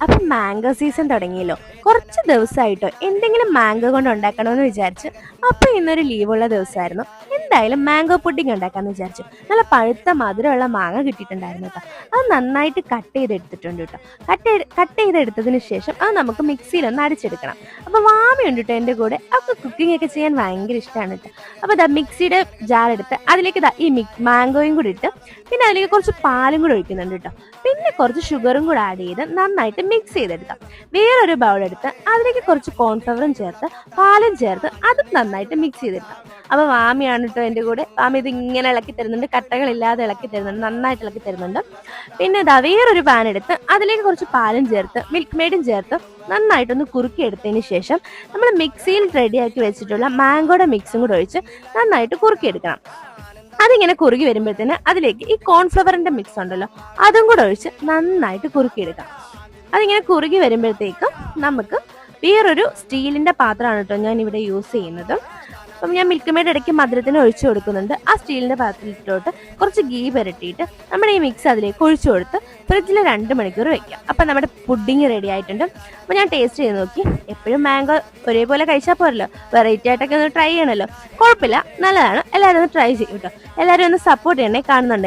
അപ്പം mango season തുടങ്ങിയല്ലോ. കുറച്ച് ദിവസമായിട്ടോ എന്തെങ്കിലും മാംഗോ കൊണ്ട് ഉണ്ടാക്കണമെന്ന് വിചാരിച്ച്. അപ്പോൾ ഇന്നൊരു ലീവുള്ള ദിവസമായിരുന്നു. എന്തായാലും മാംഗോ പുഡിംഗ് ഉണ്ടാക്കാമെന്ന് വിചാരിച്ചു. നല്ല പഴുത്ത മധുരമുള്ള മാങ്ങ കിട്ടിയിട്ടുണ്ടായിരുന്നു കേട്ടോ. അത് നന്നായിട്ട് കട്ട് ചെയ്തെടുത്തിട്ടുണ്ട് കേട്ടോ. കട്ട് ചെയ്തെടുത്തതിന് ശേഷം അത് നമുക്ക് മിക്സിയിലൊന്ന് അടിച്ചെടുക്കണം. അപ്പോൾ വാമയുണ്ട് കേട്ടോ എൻ്റെ കൂടെ. അവൾക്ക് കുക്കിംഗ് ഒക്കെ ചെയ്യാൻ ഭയങ്കര ഇഷ്ടമാണ് കേട്ടോ. അപ്പോൾ ഇതാ മിക്സിയുടെ ജാർ എടുത്ത് അതിലേക്ക് ഈ മാംഗോയും കൂടി ഇട്ട് പിന്നെ അതിലേക്ക് കുറച്ച് പാലും കൂടി ഒഴിക്കുന്നുണ്ട് കേട്ടോ. പിന്നെ കുറച്ച് ഷുഗറും കൂടെ ആഡ് ചെയ്ത് നന്നായിട്ട് മിക്സ് ചെയ്തെടുക്കാം. വേറൊരു ബൗൾ എടുത്ത് അതിലേക്ക് കുറച്ച് കോൺഫ്ലവറും ചേർത്ത് പാലും ചേർത്ത് അതും നന്നായിട്ട് മിക്സ് ചെയ്തെടുക്കാം. അപ്പോൾ വാമിയാണ് കേട്ടോ എൻ്റെ കൂടെ. വാമി ഇത് ഇങ്ങനെ ഇളക്കി തരുന്നുണ്ട്, കട്ടകളില്ലാതെ ഇളക്കി തരുന്നുണ്ട്, നന്നായിട്ട് ഇളക്കി തരുന്നുണ്ട്. പിന്നെ ഇതാ വേറൊരു പാൻ എടുത്ത് അതിലേക്ക് കുറച്ച് പാലും ചേർത്ത് മിൽക്ക് മെയ്ഡും ചേർത്ത് നന്നായിട്ടൊന്ന് കുറുക്കി എടുത്തതിന് ശേഷം നമ്മൾ മിക്സിയിൽ റെഡിയാക്കി വെച്ചിട്ടുള്ള മാംഗോയുടെ മിക്സും കൂടെ ഒഴിച്ച് നന്നായിട്ട് കുറുക്കിയെടുക്കണം. അതിങ്ങനെ കുറുകി വരുമ്പോഴത്തേന് അതിലേക്ക് ഈ കോൺഫ്ലവറിന്റെ മിക്സ് ഉണ്ടല്ലോ അതും കൂടെ ഒഴിച്ച് നന്നായിട്ട് കുറുക്കിയെടുക്കാം. അതിങ്ങനെ കുറുകി വരുമ്പോഴത്തേക്കും നമുക്ക് വേറൊരു സ്റ്റീലിന്റെ പാത്രമാണ് കേട്ടോ ഞാൻ ഇവിടെ യൂസ് ചെയ്യുന്നത്. അപ്പം ഞാൻ മിൽക്ക് മെയ്ഡ് ഇടയ്ക്ക് മധുരത്തിന് ഒഴിച്ചു കൊടുക്കുന്നുണ്ട്. ആ സ്റ്റീലിന്റെ പാത്രത്തിലോട്ട് കുറച്ച് ഗീ പുരട്ടിയിട്ട് നമ്മുടെ ഈ മിക്സ് അതിലേക്ക് ഒഴിച്ചു കൊടുത്ത് ഫ്രിഡ്ജിൽ 2 മണിക്കൂർ വെക്കാം. അപ്പം നമ്മുടെ പുഡിങ് റെഡി ആയിട്ടുണ്ട്. അപ്പോൾ ഞാൻ ടേസ്റ്റ് ചെയ്ത് നോക്കി. എപ്പോഴും മാംഗോ ഒരേപോലെ കഴിച്ചാൽ പോരല്ലോ, വെറൈറ്റി ആയിട്ടൊക്കെ ഒന്ന് ട്രൈ ചെയ്യണമല്ലോ. കുഴപ്പമില്ല, നല്ലതാണ്. എല്ലാവരും ഒന്ന് ട്രൈ ചെയ്യും കേട്ടോ. എല്ലാവരും ഒന്ന് സപ്പോർട്ട് ചെയ്യണേ കാണുന്നുണ്ടെങ്കിൽ.